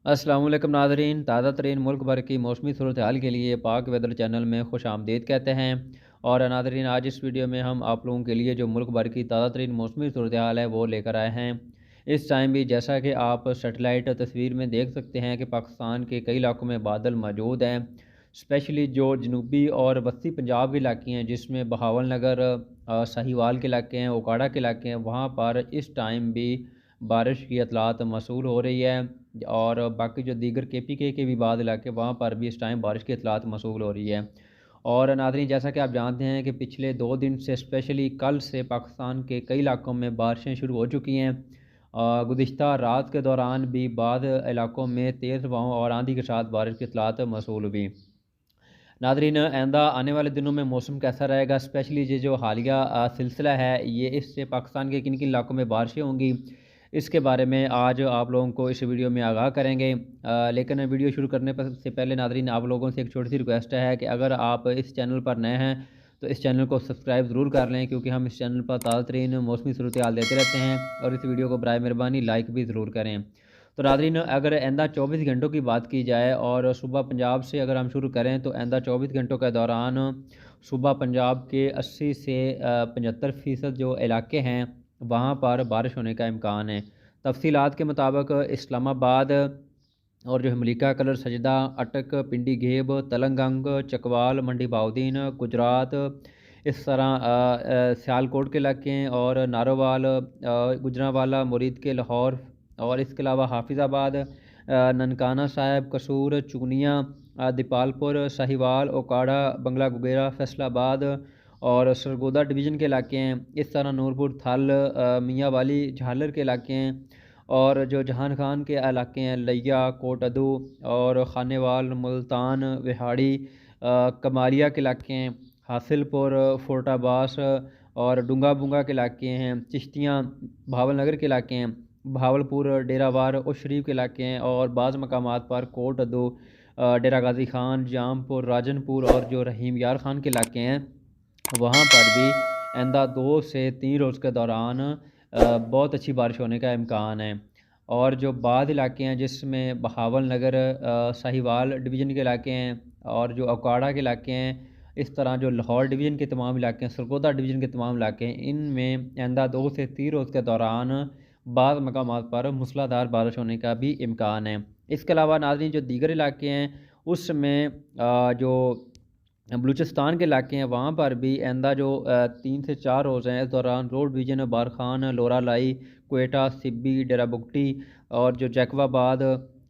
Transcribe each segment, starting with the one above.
अस्सलाम वालेकुम नाज़रीन, ताज़ा तरीन मुल्क भर की मौसमी सूरत हाल के लिए पाक वेदर चैनल में खुश आमदीद कहते हैं। और नाज़रीन, आज इस वीडियो में हम आप लोगों के लिए जो मुल्क भर की ताज़ा तरीन मौसमी सूरत हाल है वो लेकर आए हैं। इस टाइम भी जैसा कि आप सेटेलाइट तस्वीर में देख सकते हैं कि पाकिस्तान के कई इलाकों में बादल मौजूद हैं। स्पेशली जो जनूबी और वस्ती पंजाब के इलाके हैं, जिसमें बहावल नगर, साहिवाल के इलाके हैं, ओकाड़ा के इलाके हैं, वहाँ पर इस टाइम भी बारिश की इतलात मौसूल हो रही है। और बाकी जो दीगर केपीके के भी बाद इलाके, वहाँ पर भी इस टाइम बारिश की इतलात मौसूल हो रही है। और नाज़रीन, जैसा कि आप जानते हैं कि पिछले 2 दिन से स्पेशली कल से पाकिस्तान के कई इलाकों में बारिशें शुरू हो चुकी हैं। गुज़िश्ता रात के दौरान भी बाद इलाकों में तेज़ हवाओं और आंधी के साथ बारिश की इतलात मौसूल हुई। नाज़रीन, आइंदा आने वाले दिनों में मौसम कैसा रहेगा, स्पेशली ये जो हालिया सिलसिला है, ये इससे पाकिस्तान के किन-किन इलाकों में बारिशें होंगी, इसके बारे में आज आप लोगों को इस वीडियो में आगाह करेंगे। लेकिन वीडियो शुरू करने पर से पहले नाज़रीन, आप लोगों से एक छोटी-सी रिक्वेस्ट है कि अगर आप इस चैनल पर नए हैं, तो इस चैनल को सब्सक्राइब ज़रूर कर लें, क्योंकि हम इस चैनल पर ताज़ा तरीन मौसमी सूरत हाल देते रहते हैं। और इस वीडियो को बराए मेहरबानी लाइक भी ज़रूर करें। तो नाज़रीन, अगर आइंदा 24 घंटों की बात की जाए और सूबा पंजाब से अगर हम शुरू करें, तो आइंदा 24 घंटों के दौरान सूबा पंजाब के 80 से 75% जो इलाके हैं, वहाँ पर बारिश होने का इम्कान है। तफ़सीलात के मुताबिक इस्लामाबाद और जो है मलिका कलर, सजदा, अटक, पिंडी घेब, तलंगंग, चकवाल, मंडी बाउद्दीन, गुजरात, इस तरह सियालकोट के इलाके हैं, और नारोवाल, गुजरांवाला, मुरीद के लाहौर, और इसके अलावा हाफिज़ाबाद, ननकाना साहिब, कसूर, चूनिया, दीपालपुर, साहिवाल, ओकाड़ा, बंगला गुगेरा, फैसलाबाद और सरगोदा डिवीज़न के इलाके हैं। इस तरह नूरपुर, थल, मियाँ वाली, झालर के इलाके हैं। और जो जहान खान के इलाके हैं, लिया, कोट अदू और खानेवाल, मुल्तान, विहाड़ी, कमारिया के इलाके हैं, हासिलपुर, फोर्टाबास और डूंगा बुंगा के इलाके हैं, चिश्तियाँ, भावलनगर के इलाके हैं, भावलपुर, डेरावार और शरीफ के इलाके हैं, और बाज़ मकामात पर कोट अदू, डेरा गाजी खान, जामपुर, राजनपुर और जो रहीम यार खान के इलाके हैं, वहाँ पर भी आइंदा 2 से 3 रोज़ के दौरान बहुत अच्छी बारिश होने का इम्कान है। और जो बाद इलाके हैं, जिसमें बहावल नगर, साहिवाल डिवीज़न के इलाके हैं, और जो ओकाड़ा के इलाके हैं, इस तरह जो लाहौर डिवीज़न के तमाम इलाके हैं, सरगोदा डिवीज़न के तमाम इलाके हैं, इनमें आइंदा 2 से 3 रोज़ के दौरान बाज़ मकामात पर मूसलाधार बारिश होने का भी इम्कान है। इसके अलावा नाज़रीन, जो दीगर इलाके हैं, उसमें जो बलूचिस्तान के इलाके हैं, वहाँ पर भी आइंदा जो 3 से 4 रोज़ हैं, इस दौरान रोड डिवीज़न, बारखान, लोरा लाई, क्वेटा, सिब्बी, डेरा बुगटी और जो जैकवाबाद,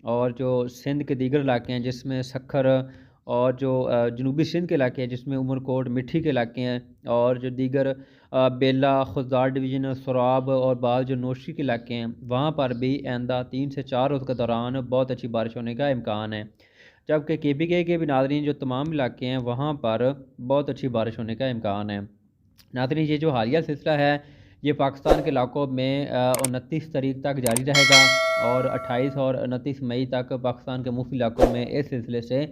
और जो सिंध के दीगर इलाके हैं, जिसमें सखर, और जो जनूबी सिंध के इलाके हैं, जिसमें उमरकोट, मिट्ठी के इलाके हैं, और जो दीगर बेला, खुजार डिवीज़न, सोराब और बाद जो नौशी के इलाके हैं, वहाँ पर भी आइंदा 3 से 4 रोज़ के दौरान बहुत अच्छी बारिश होने का इम्कान है। जबकि केपीके के भी नाज़रीन, जो तमाम इलाके हैं, वहाँ पर बहुत अच्छी बारिश होने का इम्कान है। नाज़रीन, ये जो हालिया सिलसिला है, ये पाकिस्तान के इलाकों में 29 तारीख तक जारी रहेगा, और 28 और 29 मई तक पाकिस्तान के मुख्य इलाकों में इस सिलसिले से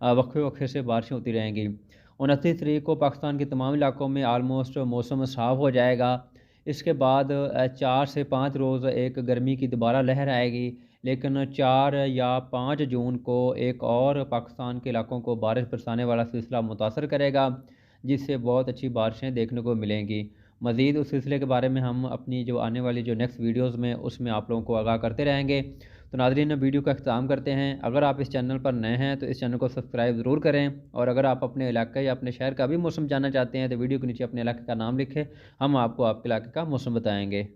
वक्फे-वक्फे से बारिशें होती रहेंगी। 29 तारीख को पाकिस्तान के तमाम इलाकों में आलमोस्ट मौसम साफ़ हो जाएगा। इसके बाद 4 से 5 रोज़ एक गर्मी की दोबारा लहर आएगी, लेकिन 4 या 5 जून को एक और पाकिस्तान के इलाकों को बारिश बरसाने वाला सिलसिला मुतासर करेगा, जिससे बहुत अच्छी बारिशें देखने को मिलेंगी। मज़ीद उस सिलसिले के बारे में हम अपनी जो आने वाली जो नेक्स्ट वीडियोज़ में, उसमें आप लोगों को आगाह करते रहेंगे। तो नाज़रीन, वीडियो का अख्ताम करते हैं। अगर आप इस चैनल पर नए हैं, तो इस चैनल को सब्सक्राइब ज़रूर करें, और अगर आप अपने इलाके या अपने शहर का भी मौसम जानना चाहते हैं, तो वीडियो के नीचे अपने इलाके का नाम लिखें, हम आपको आपके इलाके का मौसम बताएँगे।